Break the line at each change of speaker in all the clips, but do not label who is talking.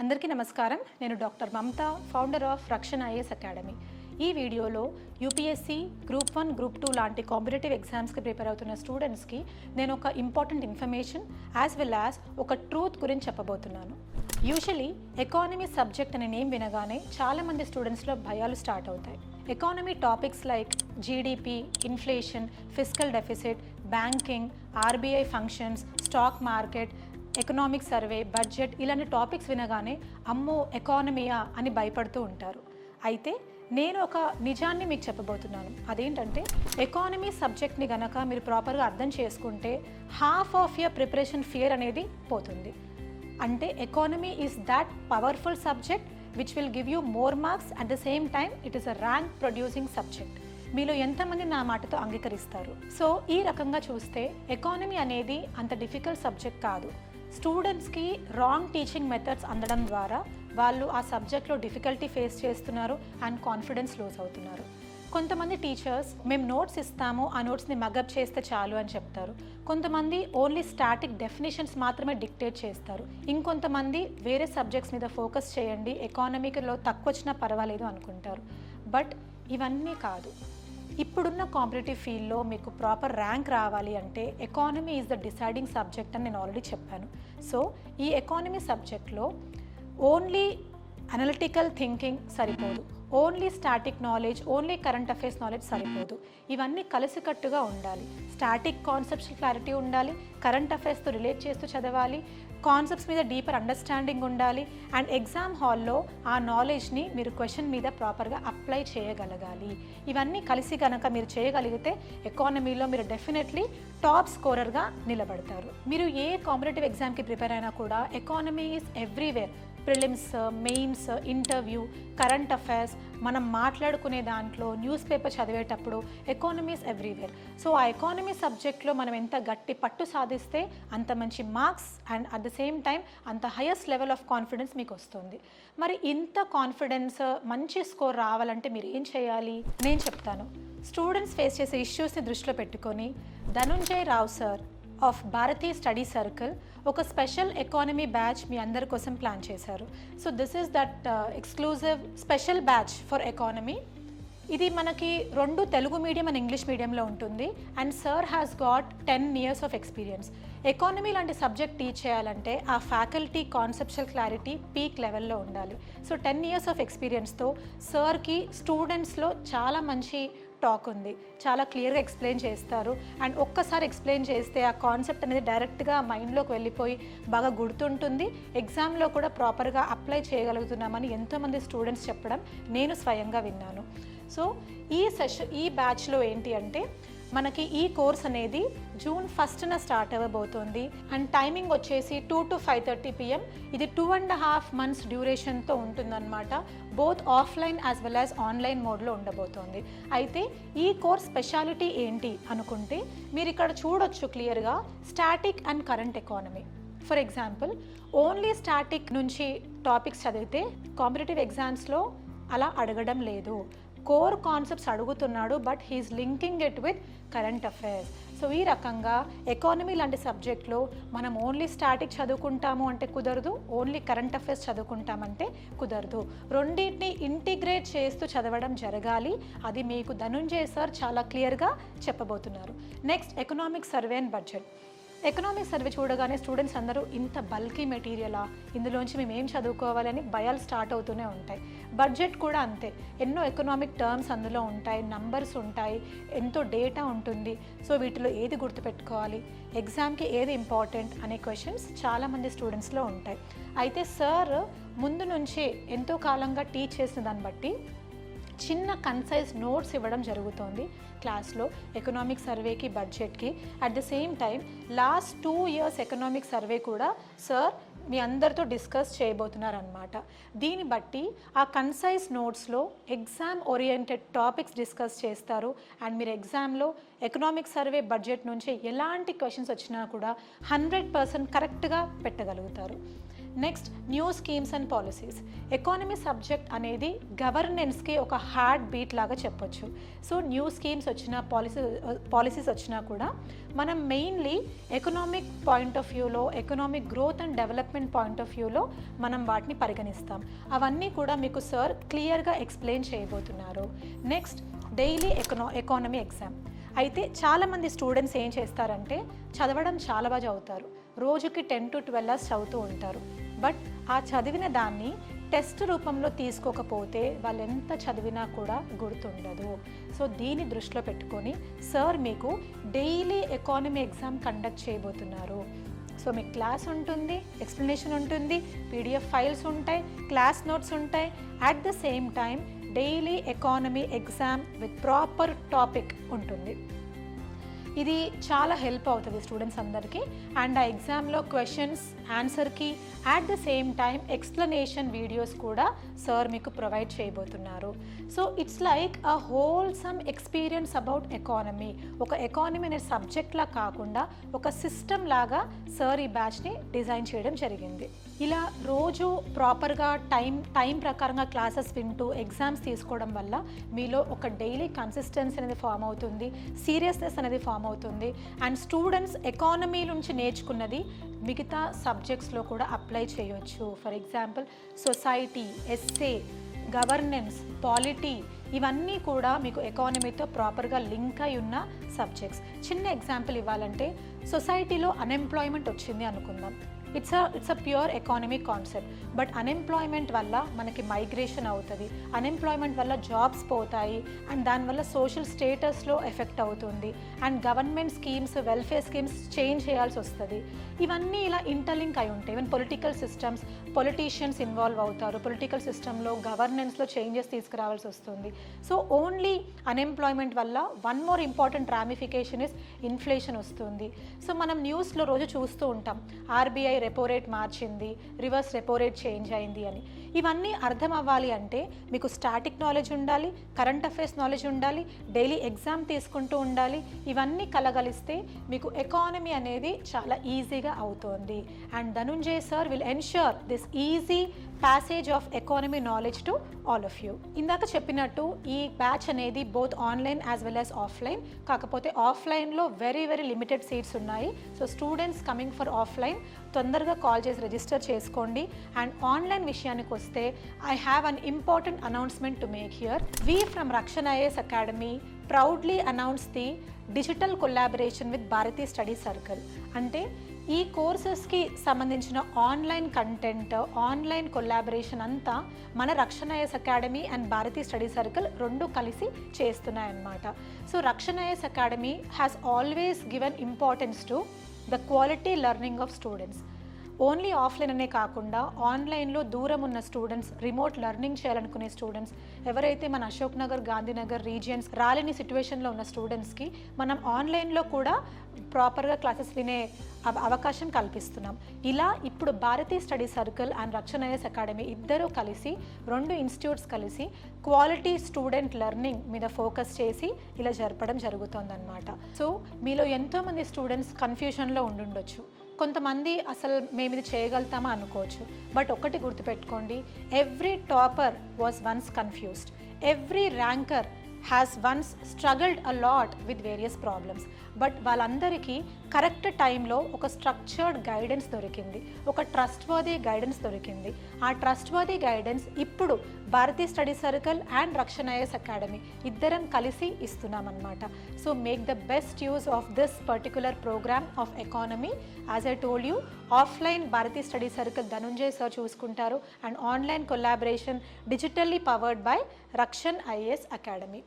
అందరికీ నమస్కారం. నేను డాక్టర్ మమత, ఫౌండర్ ఆఫ్ రక్షణ ఐఏఎస్ అకాడమీ. ఈ వీడియోలో యూపీఎస్సీ గ్రూప్ 1, గ్రూప్ 2 లాంటి కాంపిటేటివ్ ఎగ్జామ్స్కి ప్రిపేర్ అవుతున్న స్టూడెంట్స్కి నేను ఒక important information as well as ఒక ట్రూత్ గురించి చెప్పబోతున్నాను. యూజువలీ ఎకానమీ సబ్జెక్ట్ అనే నేమ్ వినగానే చాలామంది స్టూడెంట్స్లో భయాలు స్టార్ట్ అవుతాయి. Economy topics like GDP, inflation, fiscal deficit, banking, RBI functions, stock market, economic survey, budget ఇలాంటి టాపిక్స్ వినగానే అమ్మో ఎకానమీయా అని భయపడుతూ ఉంటారు. అయితే నేను ఒక నిజాన్ని మీకు చెప్పబోతున్నాను. అదేంటంటే ఎకానమీ సబ్జెక్ట్ని గనక మీరు ప్రాపర్గా అర్థం చేసుకుంటే half of your preparation fear అనేది పోతుంది. అంటే economy is that powerful subject which will give you more marks. At the same time it is a rank producing subject. మీలో ఎంతమంది నా మాటతో అంగీకరిస్తారు? సో ఈ రకంగా చూస్తే ఎకానమీ అనేది అంత డిఫికల్ట్ సబ్జెక్ట్ కాదు. స్టూడెంట్స్కి రాంగ్ టీచింగ్ మెథడ్స్ అందడం ద్వారా వాళ్ళు ఆ సబ్జెక్ట్లో డిఫికల్టీ ఫేస్ చేస్తున్నారు అండ్ కాన్ఫిడెన్స్ లూజ్ అవుతున్నారు. కొంతమంది టీచర్స్ మేము నోట్స్ ఇస్తాము, ఆ నోట్స్ని మగప్ చేస్తే చాలు అని చెప్తారు. కొంతమంది ఓన్లీ స్టాటిక్ డెఫినేషన్స్ మాత్రమే డిక్టేట్ చేస్తారు. ఇంకొంతమంది వేరే సబ్జెక్ట్స్ మీద ఫోకస్ చేయండి, ఎకానమీలో తక్కువ వచ్చినా పర్వాలేదు అనుకుంటారు. బట్ ఇవన్నీ కాదు. ఇప్పుడున్న కాంపిటేటివ్ ఫీల్డ్లో మీకు ప్రాపర్ ర్యాంక్ రావాలి అంటే economy is the deciding subject అని నేను ఆల్రెడీ చెప్పాను. సో ఈ ఎకానమీ సబ్జెక్ట్లో ఓన్లీ అనలిటికల్ థింకింగ్ సరిపోదు, only static knowledge, only current affairs knowledge సరిపోదు. ఇవన్నీ కలిసికట్టుగా ఉండాలి. స్టాటిక్ కాన్సెప్ట్స్ క్లారిటీ ఉండాలి, కరెంట్ అఫైర్స్తో రిలేట్ చేస్తూ చదవాలి, కాన్సెప్ట్స్ మీద డీపర్ అండర్స్టాండింగ్ ఉండాలి అండ్ ఎగ్జామ్ హాల్లో ఆ నాలెడ్జ్ని మీరు క్వశ్చన్ మీద ప్రాపర్గా అప్లై చేయగలగాలి. ఇవన్నీ కలిసి కనుక మీరు చేయగలిగితే ఎకానమీలో మీరు డెఫినెట్లీ టాప్ స్కోరర్గా నిలబడతారు. మీరు ఏ కాంపిటేటివ్ ఎగ్జామ్కి ప్రిపేర్ అయినా కూడా economy is everywhere. Prelims, mains, interview, current affairs, మనం మాట్లాడుకునే దాంట్లో, న్యూస్ పేపర్ చదివేటప్పుడు ఎకానమీస్ ఎవ్రీవేర్. సో ఆ ఎకానమీ సబ్జెక్ట్లో మనం ఎంత గట్టి పట్టు సాధిస్తే అంత మంచి marks and at the same time అంత హైయెస్ట్ లెవెల్ ఆఫ్ కాన్ఫిడెన్స్ మీకు వస్తుంది. మరి ఇంత కాన్ఫిడెన్స్, మంచి స్కోర్ రావాలంటే మీరు ఏం చేయాలి నేను చెప్తాను. స్టూడెంట్స్ ఫేస్ చేసే ఇష్యూస్ని దృష్టిలో పెట్టుకొని Dhanunjay Rao sir of Bharati study circle ఒక స్పెషల్ ఎకానమీ బ్యాచ్ మీ అందరి కోసం ప్లాన్ చేశారు. So this is that exclusive special batch for economy. ఇది మనకి 2 తెలుగు మీడియం అండ్ ఇంగ్లీష్ మీడియంలో ఉంటుంది and sir has got 10 years of experience. Economy లాంటి సబ్జెక్ట్ టీచ్ చేయాలంటే ఆ ఫ్యాకల్టీ కాన్సెప్చువల్ క్లారిటీ పీక్ లెవెల్లో ఉండాలి. సో 10 years ఆఫ్ ఎక్స్పీరియన్స్తో సార్కి స్టూడెంట్స్లో చాలా మంచి టాక్ ఉంది, చాలా క్లియర్గా ఎక్స్ప్లెయిన్ చేస్తారు అండ్ ఒక్కసారి ఎక్స్ప్లెయిన్ చేస్తే ఆ కాన్సెప్ట్ అనేది డైరెక్ట్గా మైండ్లోకి వెళ్ళిపోయి బాగా గుర్తుంటుంది. ఎగ్జామ్లో కూడా ప్రాపర్గా అప్లై చేయగలుగుతున్నామని ఎంతోమంది స్టూడెంట్స్ చెప్పడం నేను స్వయంగా విన్నాను. సో ఈ బ్యాచ్లో ఏంటి అంటే మనకి ఈ కోర్స్ అనేది June 1st స్టార్ట్ అవ్వబోతోంది అండ్ టైమింగ్ వచ్చేసి 2 to 5:30 PM. ఇది 2.5 months డ్యూరేషన్తో ఉంటుందన్నమాట. Both offline as well as online మోడ్లో ఉండబోతోంది. అయితే ఈ కోర్స్ స్పెషాలిటీ ఏంటి అనుకుంటే మీరు ఇక్కడ చూడొచ్చు క్లియర్గా static and current economy. For example only static నుంచి టాపిక్స్ చదివితే కాంపిటేటివ్ ఎగ్జామ్స్లో అలా అడగడం లేదు. కోర్ కాన్సెప్ట్స్ అడుగుతున్నాడు but he's linking it with current affairs. So ఈ రకంగా ఎకానమీ లాంటి సబ్జెక్ట్లో మనం ఓన్లీ స్టాటిక్ చదువుకుంటాము అంటే కుదరదు, ఓన్లీ కరెంట్ అఫైర్స్ చదువుకుంటామంటే కుదరదు. రెండింటిని ఇంటిగ్రేట్ చేస్తూ చదవడం జరగాలి. అది మీకు ధనుంజయ్ సార్ చాలా క్లియర్గా చెప్పబోతున్నారు. Next economic survey and budget. Economic survey చూడగానే స్టూడెంట్స్ అందరూ ఇంత బల్కీ మెటీరియలా, ఇందులోంచి మేము ఏం చదువుకోవాలని భయాలు స్టార్ట్ అవుతూనే ఉంటాయి. బడ్జెట్ కూడా అంతే, ఎన్నో ఎకనామిక్ టర్మ్స్ అందులో ఉంటాయి, నంబర్స్ ఉంటాయి, ఎంతో డేటా ఉంటుంది. సో వీటిలో ఏది గుర్తుపెట్టుకోవాలి, ఎగ్జామ్కి ఏది ఇంపార్టెంట్ అనే క్వశ్చన్స్ చాలామంది స్టూడెంట్స్లో ఉంటాయి. అయితే సార్ ముందు నుంచి ఎంతో కాలంగా టీచ్ చేసిన దాన్ని బట్టి చిన్న కన్సైజ్ నోట్స్ ఇవ్వడం జరుగుతోంది క్లాస్లో ఎకనామిక్ సర్వేకి, బడ్జెట్కి. At the same time last 2 years economic survey కూడా సార్ మీ అందరితో డిస్కస్ చేయబోతున్నారనమాట. దీన్ని బట్టి ఆ కన్సైజ్ నోట్స్లో ఎగ్జామ్ ఓరియంటెడ్ టాపిక్స్ డిస్కస్ చేస్తారు అండ్ మీరు ఎగ్జామ్లో ఎకనామిక్ సర్వే, బడ్జెట్ నుంచి ఎలాంటి క్వశ్చన్స్ వచ్చినా కూడా 100% కరెక్ట్గా పెట్టగలుగుతారు. Next new schemes and policies. Economy subject అనేది గవర్నెన్స్కి ఒక హార్ట్ బీట్ లాగా చెప్పొచ్చు. సో న్యూ స్కీమ్స్ వచ్చినా పాలసీస్ వచ్చినా కూడా మనం మెయిన్లీ ఎకనామిక్ పాయింట్ ఆఫ్ వ్యూలో, economic growth and development point of వ్యూలో మనం వాటిని పరిగణిస్తాం. అవన్నీ కూడా మీకు సార్ క్లియర్గా ఎక్స్ప్లెయిన్ చేయబోతున్నారు. Next daily economy exam. అయితే చాలామంది స్టూడెంట్స్ ఏం చేస్తారంటే చదవడం చాలా బాగా చదువుతారు, రోజుకి 10 to 12 hours చదువుతూ ఉంటారు. బట్ ఆ చదివిన దాన్ని టెస్ట్ రూపంలో తీసుకోకపోతే వాళ్ళు ఎంత చదివినా కూడా గుర్తుండదు. సో దీన్ని దృష్టిలో పెట్టుకొని సార్ మీకు డైలీ ఎకానమీ ఎగ్జామ్ కండక్ట్ చేయబోతున్నారు. సో మీకు క్లాస్ ఉంటుంది, ఎక్స్ప్లెనేషన్ ఉంటుంది, పీడిఎఫ్ ఫైల్స్ ఉంటాయి, క్లాస్ నోట్స్ ఉంటాయి. At the same time daily economy exam with proper topic ఉంటుంది. ఇది చాలా హెల్ప్ అవుతుంది స్టూడెంట్స్ అందరికీ. అండ్ ఆ ఎగ్జామ్లో క్వశ్చన్స్ ఆన్సర్కి at the same time explanation videos కూడా సార్ మీకు ప్రొవైడ్ చేయబోతున్నారు. So it's like a wholesome experience about economy. ఒక ఎకానమీ అనే సబ్జెక్ట్లా కాకుండా ఒక సిస్టమ్ లాగా సార్ ఈ బ్యాచ్ని డిజైన్ చేయడం జరిగింది. ఇలా రోజు ప్రాపర్గా టైం ప్రకారంగా క్లాసెస్ వింటూ ఎగ్జామ్స్ తీసుకోవడం వల్ల మీలో ఒక డైలీ కన్సిస్టెన్సీ అనేది ఫామ్ అవుతుంది, సీరియస్నెస్ అనేది ఫామ్ అవుతుంది. అండ్ స్టూడెంట్స్ ఎకానమీ నుంచి నేర్చుకున్నది మిగతా సబ్జెక్ట్స్లో కూడా అప్లై చేయొచ్చు. For example society, essay, governance, polity, ఇవన్నీ కూడా మీకు ఎకానమీతో ప్రాపర్గా లింక్ అయి ఉన్న సబ్జెక్ట్స్. చిన్న ఎగ్జాంపుల్ ఇవ్వాలంటే సొసైటీలో అన్ఎంప్లాయ్మెంట్ వచ్చింది అనుకుందాం. It's a pure economic concept. But unemployment వల్ల మనకి మైగ్రేషన్ అవుతుంది, అన్ఎంప్లాయ్మెంట్ వల్ల జాబ్స్ పోతాయి, అండ్ దానివల్ల సోషల్ స్టేటస్లో ఎఫెక్ట్ అవుతుంది, and government schemes, welfare schemes change చేయాల్సి వస్తుంది. ఇవన్నీ ఇలా ఇంటర్లింక్ అయి ఉంటాయి. Even political systems, politicians involve అవుతారు, పొలిటికల్ సిస్టంలో గవర్నెన్స్లో చేంజెస్ తీసుకురావాల్సి వస్తుంది. సో ఓన్లీ అన్ఎంప్లాయ్మెంట్ వల్ల one more important ramification is inflation వస్తుంది. సో మనం న్యూస్లో రోజు చూస్తూ ఉంటాం, ఆర్బీఐ రెపో రేట్ మార్చింది, రివర్స్ రెపో రేట్ చేంజ్ అయింది అని. ఇవన్నీ అర్థం అవ్వాలి అంటే మీకు స్టాటిక్ నాలెడ్జ్ ఉండాలి, కరెంట్ అఫైర్స్ నాలెడ్జ్ ఉండాలి, డైలీ ఎగ్జామ్ తీసుకుంటూ ఉండాలి. ఇవన్నీ కలగలిస్తే మీకు ఎకానమీ అనేది చాలా ఈజీగా అవుతుంది. And Dhananjay sir will ensure this easy passage of economy knowledge to all of you. ఇందాక చెప్పినట్టు ఈ బ్యాచ్ అనేది both online as well as offline. కాకపోతే ఆఫ్లైన్లో వెరీ లిమిటెడ్ సీట్స్ ఉన్నాయి. So students coming for offline తొందరగా కాల్ చేసి రిజిస్టర్ చేసుకోండి. అండ్ ఆన్లైన్ విషయానికి వస్తే I have an important announcement to make here. We from Rakshana IAS academy proudly announce the digital collaboration with Bharati study circle. అంటే ఈ కోర్సెస్కి సంబంధించిన online content, online collaboration అంతా మన Rakshana IAS academy and Bharathi study circle రెండు కలిసి చేస్తున్నాయన్నమాట. So Rakshana IAS academy has always given importance to the quality learning of students. Only offline అనే కాకుండా ఆన్లైన్లో దూరం ఉన్న స్టూడెంట్స్, రిమోట్ లెర్నింగ్ చేయాలనుకునే స్టూడెంట్స్, ఎవరైతే మన అశోక్ నగర్, గాంధీనగర్ రీజియన్స్ రాలేని సిచ్యువేషన్లో ఉన్న స్టూడెంట్స్కి మనం ఆన్లైన్లో కూడా ప్రాపర్గా క్లాసెస్ వినే అవకాశం కల్పిస్తున్నాం. ఇలా ఇప్పుడు Bharati study circle and Rakshana IAS academy ఇద్దరూ కలిసి, రెండు ఇన్స్టిట్యూట్స్ కలిసి క్వాలిటీ స్టూడెంట్ లెర్నింగ్ మీద ఫోకస్ చేసి ఇలా జరపడం జరుగుతుందన్నమాట. సో మీలో ఎంతోమంది స్టూడెంట్స్ కన్ఫ్యూషన్లో ఉండుండొచ్చు. కొంతమంది అసలు మేము ఇది చేయగలుగుతామా అనుకోవచ్చు. బట్ ఒకటి గుర్తుపెట్టుకోండి, every topper was once confused, every ranker has once struggled a lot with various problems. But వాళ్ళందరికీ కరెక్ట్ టైంలో ఒక స్ట్రక్చర్డ్ గైడెన్స్ దొరికింది, ఒక ట్రస్ట్వర్దీ గైడెన్స్ దొరికింది. ఆ ట్రస్ట్వర్దీ గైడెన్స్ ఇప్పుడు Bharati study circle and Rakshana IAS academy ఇద్దరం కలిసి ఇస్తున్నామన్నమాట. So make the best use of this particular program of economy. As I told you, offline Bharati study circle Dhanunjay sir చూసుకుంటారు, and online collaboration digitally powered by Rakshan IAS academy.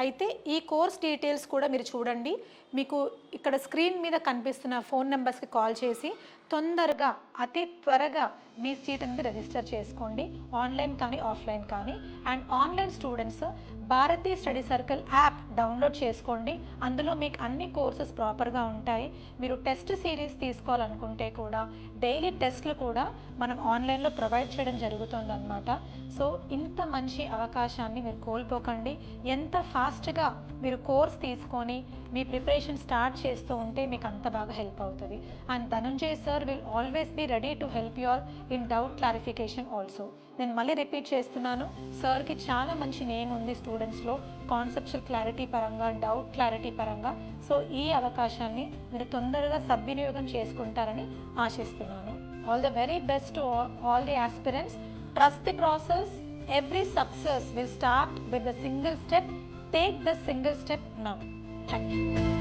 అయితే ఈ course details కూడా మీరు చూడండి. మీకు ఇక్కడ స్క్రీన్ మీద కనిపిస్తున్న ఫోన్ నెంబర్స్కి కాల్ చేసి తొందరగా, అతి త్వరగా మీ సీట్ అనేది రిజిస్టర్ చేసుకోండి, ఆన్లైన్ కానీ ఆఫ్లైన్ కానీ. And online students Bharathi study circle app download చేసుకోండి. అందులో మీకు అన్ని కోర్సెస్ ప్రాపర్గా ఉంటాయి. మీరు టెస్ట్ సిరీస్ తీసుకోవాలనుకుంటే కూడా డైలీ టెస్ట్లు కూడా మనం ఆన్లైన్లో ప్రొవైడ్ చేయడం జరుగుతుందన్నమాట. సో ఇంత మంచి అవకాశాన్ని మీరు కోల్పోకండి. ఎంత ఫాస్ట్గా మీరు కోర్స్ తీసుకొని మీ ప్రిపరేషన్ స్టార్ట్ చేస్తూ ఉంటే మీకు అంత బాగా హెల్ప్ అవుతుంది. And Dhananjay sir sir will always be ready to help you all in doubt clarification also. నేను మళ్ళీ రిపీట్ చేస్తున్నాను, సార్కి చాలా మంచి నేమ్ ఉంది స్టూడెంట్స్లో కాన్సెప్చువల్ క్లారిటీ పరంగా, డౌట్ క్లారిటీ పరంగా. సో ఈ అవకాశాన్ని మీరు తొందరగా సద్వినియోగం చేసుకుంటారని ఆశిస్తున్నాను. All the very best to all the aspirants. Trust the process. Every success will start with a single step. Take the single step now. Thank you.